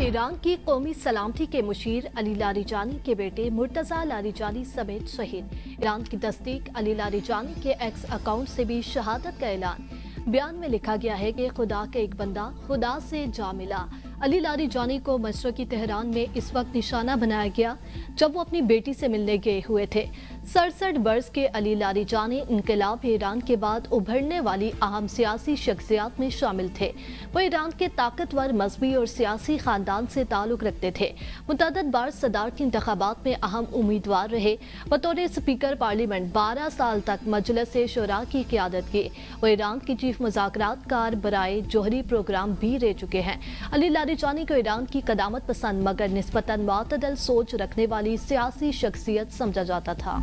Iran की कौमी सलामती के मुशीर अली लारीजानी के बेटे मुर्तजा लारीजानी समेत शहीद। ईरान की तस्दीक अली लारीजानी के एक्स अकाउंट से भी शहादत का ऐलान। बयान में लिखा गया है कि खुदा का एक बंदा खुदा से जा मिला। अली लारीजानी को मशरकी तेहरान में इस वक्त निशाना बनाया गया जब वो अपनी बेटी से मिलने गए हुए थे। 67 बरस के अली लारीजानी इनकलाब ईरान के बाद उभरने वाली अहम सियासी शख्सियात में शामिल थे। वो ईरान के ताकतवर मजहबी और सियासी खानदान से ताल्लुक रखते थे। मुतअद्दिद बार सदारती इंतखाबात में अहम उम्मीदवार रहे। बतौर स्पीकर पार्लियामेंट 12 साल तक मजलिस शूरा की क़ियादत की। वो ईरान की चीफ मुज़ाकरातकार बराए जोहरी प्रोग्राम भी रह चुके हैं। अली लारीजानी को ईरान की कदामत पसंद मगर निस्बतन मुतदल सोच रखने वाली सियासी शख्सियत समझा जाता था।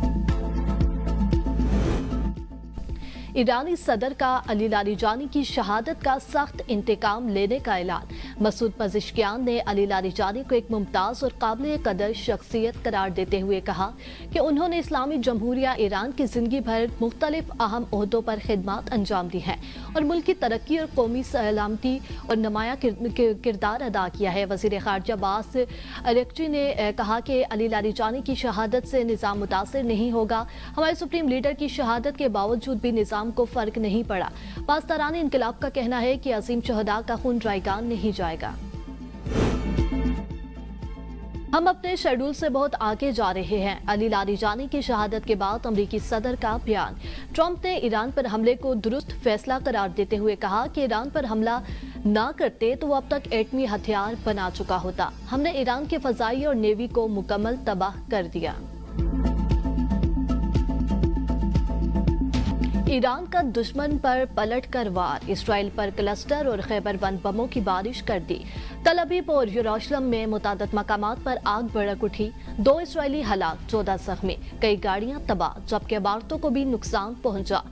ईरानी सदर का अली लारीजानी की शहादत का सख्त इंतकाम लेने का ऐलान। मसूद पज़ेश्कियान ने अली लारीजानी को एक मुमताज़ और काबिल कदर शख्सियत करार देते हुए कहा कि उन्होंने इस्लामी जमहूरिया ईरान की ज़िंदगी भर मुख्तलिफ अहम ओहदों पर खिदमत अंजाम दी हैं और मुल्क की तरक्की और कौमी सलामती और नुमाया किरदार अदा किया है। वज़ीर ख़ारजा अब्बास अरग़ची ने कहा कि अली लारीजानी की शहादत से निज़ाम मुतासिर नहीं होगा। हमारे सुप्रीम लीडर की शहादत के बावजूद भी निज़ाम को फर्क नहीं पड़ा। पासदारान इनकलाब का कहना है कि अजीम शहदा का खून ड्राइगा नहीं जाएगा। हम अपने शेड्यूल से बहुत आगे जा रहे हैं। अली लारीजानी की शहादत के बाद अमरीकी सदर का बयान। ट्रंप ने ईरान पर हमले को दुरुस्त फैसला करार देते हुए कहा कि ईरान पर हमला ना करते तो वो अब तक एटमी हथियार बना चुका होता। हमने ईरान के फजाई और नेवी को मुकम्मल तबाह कर दिया। ईरान का दुश्मन पर पलट कर वार। इसराइल पर क्लस्टर और खैबर वन बमों की बारिश कर दी। तल अवीव और यरूशलेम में मुतादिद मकामात पर आग भड़क उठी। 2 इसराइली हलाक, 14 जख्मी, कई गाड़ियां तबाह जबकि इमारतों को भी नुकसान पहुंचा।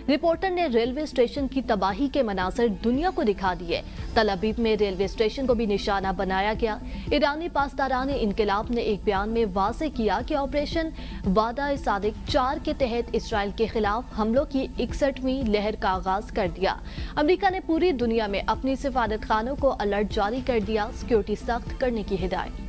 रिपोर्टर ने रेलवे स्टेशन की तबाही के मनाज़िर दुनिया को दिखा दिए। तल अवीव में रेलवे स्टेशन को भी निशाना बनाया गया। ईरानी पासदारान इनकलाब ने एक बयान में वाज़ेह किया कि ऑपरेशन वादा सादिक 4 के तहत इसराइल के खिलाफ हमलों की 61वीं लहर का आगाज कर दिया। अमेरिका ने पूरी दुनिया में अपनी सिफारत खानों को अलर्ट जारी कर दिया, सिक्योरिटी सख्त करने की हिदायत।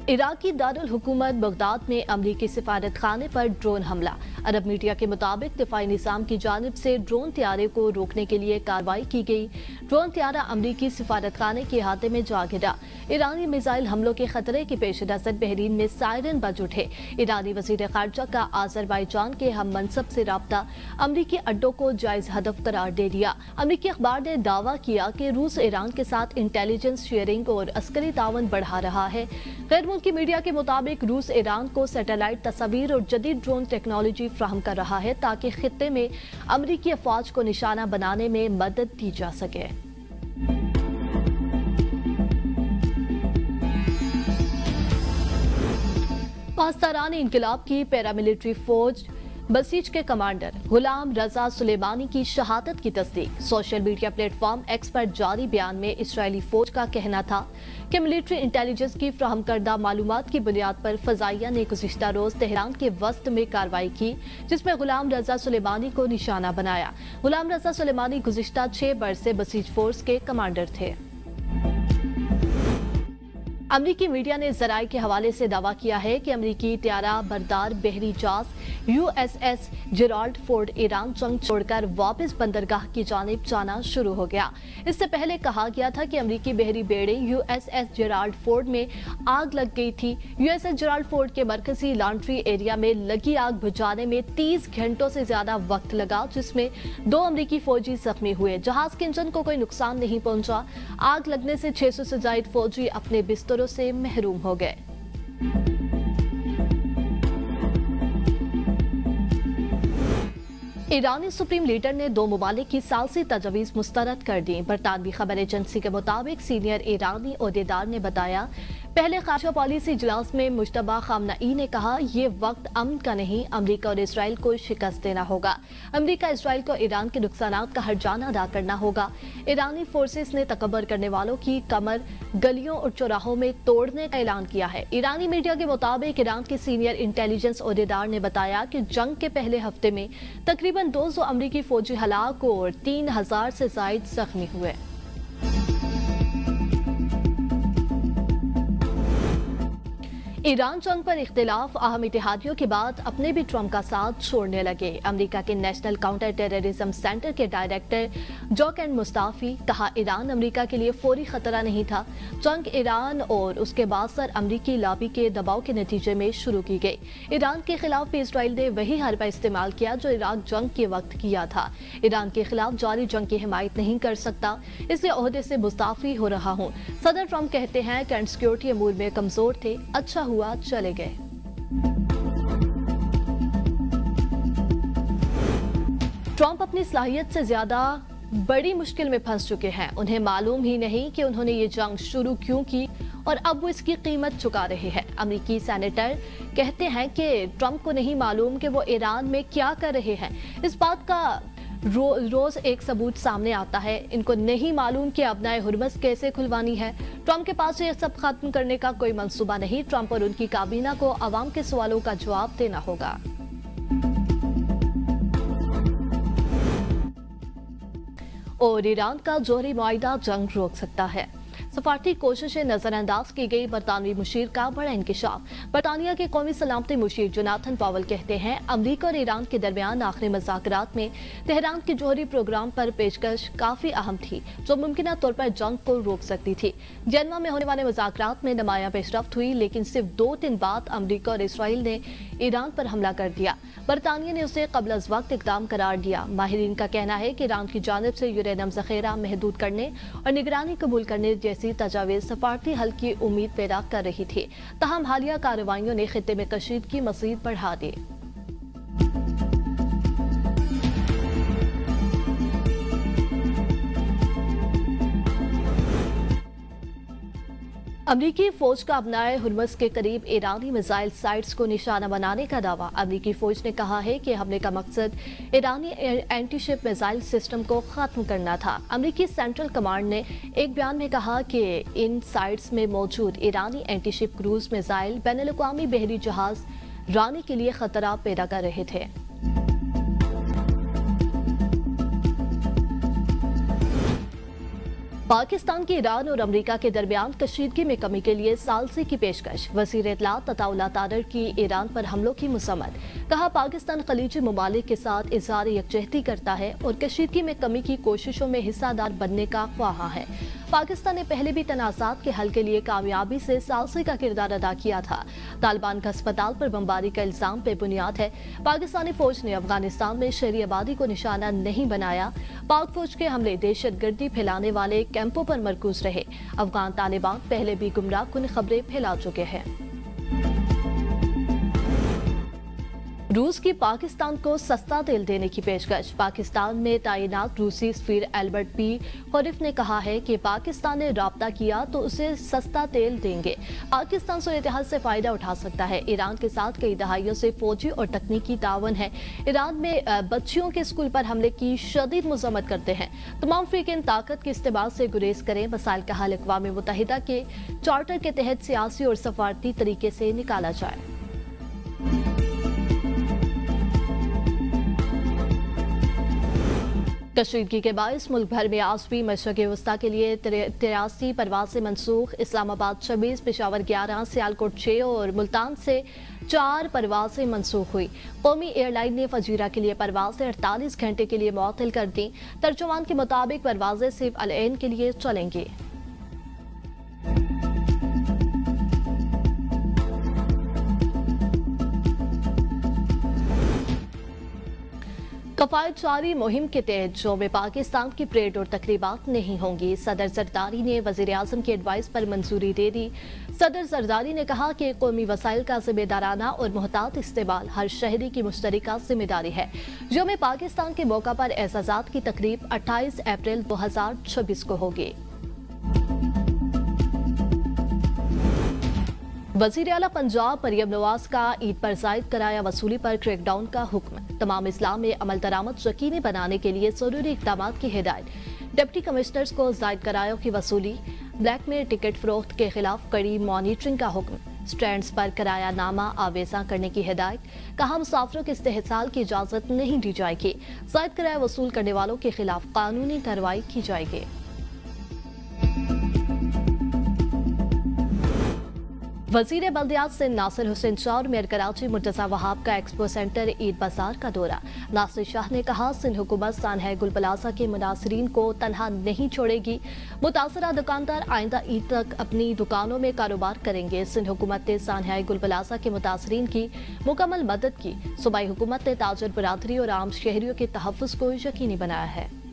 इराकी दारुल हुकूमत बगदाद में अमरीकी सिफारत खाने पर ड्रोन हमला। अरब मीडिया के मुताबिक दिफाई निज़ाम की जानिब से ड्रोन त्यारे को रोकने के लिए कार्रवाई की गई। ड्रोन त्यारा अमरीकी सिफारत खाने के अहाते में जा गिरा। ईरानी मिसाइल हमलों के खतरे के पेश नज़र बहरीन में सायरन बज उठे। ईरानी वज़ीर ख़ारजा का आज़रबाईजान के हम मनसब से राब्ता अमरीकी अड्डों को जायज़ हदफ करार दे दिया। अमरीकी अखबार ने दावा किया कि रूस ईरान के साथ इंटेलिजेंस शेयरिंग और अस्करी तावन बढ़ा रहा है। गैर मुल्की मीडिया के मुताबिक रूस ईरान को सैटेलाइट तस्वीर और जदीद ड्रोन टेक्नोलॉजी फ्राहम कर रहा है ताकि खित्ते में अमरीकी अफवाज को निशाना बनाने में मदद दी जा सके। पासदारान इनकलाब की पैरामिलिट्री फौज बसीज के कमांडर गुलाम रजा सुलेमानी की शहादत की तस्दीक। सोशल मीडिया प्लेटफॉर्म एक्स पर जारी बयान में इसराइली फौज का कहना था कि मिलिट्री इंटेलिजेंस की फ्राहम करदा मालूमात की बुनियाद पर फजाइया ने गुज़िश्ता रोज तेहरान के वस्त में कार्रवाई की जिसमें गुलाम रजा सुलेमानी को निशाना बनाया। गुलाम रजा सुलेमानी गुज़िश्ता 6 बरस से बसीज फोर्स के कमांडर थे। अमरीकी मीडिया ने ज़राए के हवाले से दावा किया है कि अमरीकी त्यारा बरदार बहरी जहाज USS जेराल्ड फोर्ड ईरान जंग छोड़कर वापस बंदरगाह की जानिब जाना शुरू हो गया। इससे पहले कहा गया था कि अमरीकी बहरी बेड़े USS जेराल्ड फोर्ड में आग लग गई थी। USS जेराल्ड फोर्ड के मरकजी लॉन्ड्री एरिया में लगी आग बुझाने में 30 घंटों से ज्यादा वक्त लगा जिसमें 2 अमरीकी फौजी जख्मी हुए। जहाज के इंजन को कोई नुकसान नहीं पहुंचा। आग लगने से 600 से ज्यादा फौजी अपने बिस्तरों से महरूम हो गए। ईरानी सुप्रीम लीडर ने 2 ममालिक की सालसी तजवीज़ मुस्तरद कर दी। बरतानवी खबर एजेंसी के मुताबिक सीनियर ईरानी ओहदेदार ने बताया पहले खारजा पॉलिसी इजलास में मुश्तबा खामनई ने कहा ये वक्त अमन का नहीं, अमरीका और इसराइल को शिकस्त देना होगा। अमरीका इसराइल को ईरान के नुकसानात का हर्जाना अदा करना होगा। ईरानी फोर्सेस ने तकबर करने वालों की कमर गलियों और चौराहों में तोड़ने का ऐलान किया है। ईरानी मीडिया के मुताबिक ईरान के सीनियर इंटेलिजेंस ओहदेदार ने बताया कि जंग के पहले हफ्ते में तकरीबन 200 अमरीकी फौजी हलाक और 3000 से ज्यादा जख्मी हुए। ईरान जंग पर इख्तिलाफ अहम इत्तेहादियों के बाद अपने भी ट्रंप का साथ छोड़ने लगे। अमेरिका के नेशनल काउंटर टेररिज्म सेंटर के डायरेक्टर जॉक एंड मुस्ताफी कहा, ईरान अमेरिका के लिए फौरी खतरा नहीं था। जंग ईरान और उसके बासर अमेरिकी लॉबी के दबाव के नतीजे में शुरू की गई। ईरान के खिलाफ भी इसराइल ने वही हरबा इस्तेमाल किया जो इराक जंग के वक्त किया था। ईरान के खिलाफ जारी जंग की हिमायत नहीं कर सकता, इसलिए ओहदे से मुस्ताफी हो रहा हूँ। सदर ट्रंप कहते हैं कि सिक्योरिटी अमूर में कमजोर थे, अच्छा हुआ चले गए। ट्रंप अपनी सलाहियत से ज्यादा बड़ी मुश्किल में फंस चुके हैं। उन्हें मालूम ही नहीं कि उन्होंने ये जंग शुरू क्यों की और अब वो इसकी कीमत चुका रहे हैं। अमेरिकी सेनेटर कहते हैं कि ट्रंप को नहीं मालूम कि वो ईरान में क्या कर रहे हैं। इस बात का रोज एक सबूत सामने आता है। इनको नहीं मालूम कि अपनाए हुर्मस कैसे खुलवानी है। ट्रंप के पास ये सब खत्म करने का कोई मंसूबा नहीं। ट्रंप और उनकी काबीना को अवाम के सवालों का जवाब देना होगा। और ईरान का जौहरी मुआहिदा जंग रोक सकता है। सफारती कोशिशें नजरअंदाज की गई। बरतानवी मुशीर का बड़ा इंकशाफ। बरतानिया के कौमी सलामती मुशीर जोनाथन पावल कहते हैं, अमरीका और ईरान के दरमियान आखिरी मुज़ाकरात में तेहरान के जौहरी प्रोग्राम पर पेशकश काफी अहम थी, जो मुमकिन तौर पर जंग को रोक सकती थी। जेनवा में होने वाले मुज़ाकरात में नुमायां पेशरफ्त हुई, लेकिन सिर्फ 2 दिन बाद अमरीका और इसराइल ने ईरान पर हमला कर दिया। बरतानिया ने उसे कबल अज़ वक्त इक़दाम करार दिया। माहिरीन का कहना है कि ईरान की जानिब से यूरेनियम ज़ख़ीरा महदूद करने और निगरानी कबूल करने जैसी तजावीज़ सफारती हल की उम्मीद पैदा कर रही थी। ताहम हालिया कार्रवाइयों ने खित्ते में कशीदगी मज़ीद बढ़ा दी। अमरीकी फौज का अपनाए हुर्मस के करीब ईरानी मिसाइल साइट्स को निशाना बनाने का दावा। अमरीकी फौज ने कहा है कि हमले का मकसद ईरानी एंटीशिप मिसाइल सिस्टम को खत्म करना था। अमरीकी सेंट्रल कमांड ने एक बयान में कहा कि इन साइट्स में मौजूद ईरानी एंटीशिप क्रूज मिसाइल बैनुल-अक़वामी बहरी जहाज रानी के लिए खतरा पैदा कर रहे थे। पाकिस्तान के ईरान और अमेरिका के दरमियान कशीदगी में कमी के लिए सालसी की पेशकश। वज़ीर इत्तलात अताउल्लाह तादर की ईरान पर हमलों की मुसम्मत। कहा, पाकिस्तान खलीजी ममालिक के साथ इज़हार यकजहती करता है और कशीदगी में कमी की कोशिशों में हिस्सादार बनने का ख्वाहा है। पाकिस्तान ने पहले भी तनाज़ात के हल के लिए कामयाबी से सालसी का किरदार अदा किया था। तालिबान का अस्पताल पर बमबारी का इल्जाम बेबुनियाद है। पाकिस्तानी फौज ने अफगानिस्तान में शहरी आबादी को निशाना नहीं बनाया। पाक फौज के हमले दहशतगर्दी फैलाने वाले कैंपों पर मरकूज रहे। अफगान तालिबान पहले भी गुमराह कुन खबरें फैला चुके हैं। रूस की पाकिस्तान को सस्ता तेल देने की पेशकश। पाकिस्तान में तैनात रूसी सफीर एल्बर्ट पी खरीफ ने कहा है कि पाकिस्तान ने राब्ता किया तो उसे सस्ता तेल देंगे। पाकिस्तान सूरत हाल से फायदा उठा सकता है। ईरान के साथ कई दहाइयों से फौजी और तकनीकी तावन है। ईरान में बच्चियों के स्कूल पर हमले की शदीद मजम्मत करते हैं। तमाम अफ्रीकन ताकत के इस्तेमाल से गुरेज करें। मसाइल का हल अक़वाम मुत्तहिदा के चार्टर के तहत सियासी और सफारती तरीके से निकाला जाए। कशीदगी के बायस मुल्क भर में आज भी मशरक़ वस्ता के लिए 83 परवासें मनसूख। इस्लामाबाद 26, पेशावर 11, सियालकोट 6 और मुल्तान से 4 परवासें मनसूख हुई। कौमी एयरलाइन ने फजीरा के लिए परवासें 48 घंटे के लिए मुअत्तल कर दी। तर्जुमान के मुताबिक परवाजें सिर्फ अल-ऐन के लिए चलेंगी। कफायत जारी मुहिम के तहत जो में पाकिस्तान की परेड और तकरीबात नहीं होंगी। सदर जरदारी ने वज़ीर आज़म की एडवाइस पर मंजूरी दे दी। सदर जरदारी ने कहा कि कौमी वसाइल का जिम्मेदाराना और मुहतात इस्तेमाल हर शहरी की मुश्तरका जिम्मेदारी है। जो में पाकिस्तान के मौका पर एजाज़ात की तकरीब 28 अप्रैल 2026 को होगी। वज़ीर आला पंजाब मरियम नवाज का ईद पर जायद कराया वसूली पर क्रैकडाउन का हुक्म। तमाम इस्लाम में अमल दरामद यकीनी बनाने के लिए जरूरी इक़दाम की हिदायत। डिप्टी कमिश्नर्स को जायद करायों की वसूली, ब्लैक में टिकट फरोख्त के खिलाफ कड़ी मॉनिटरिंग का हुक्म। स्टैंड्स पर किराया नामा आवेजा करने की हिदायत। कहा, मुसाफिरों के इस्तेहसाल की इजाजत नहीं दी जाएगी। जायद किराया वसूल करने वालों के खिलाफ कानूनी कार्रवाई की जाएगी। वजीर बल्दियात सिंध नासिर हुसैन शाह और मेयर कराची मुर्तजा वहाब का एक्सपो सेंटर ईद बाजार का दौरा। नासिर शाह ने कहा, सिंध हुकूमत सानहा गुल प्लाजा के मुनासरीन को तनहा नहीं छोड़ेगी। मुतासरा दुकानदार आइंदा ईद तक अपनी दुकानों में कारोबार करेंगे। सिंध हुकूमत ने सानहा गुल प्लाजा के मुतासरीन की मुकम्मल मदद की। सूबाई हुकूमत ने ताजर बरादरी और आम शहरियों के तहफ़्फ़ुज़ को यकीनी बनाया है।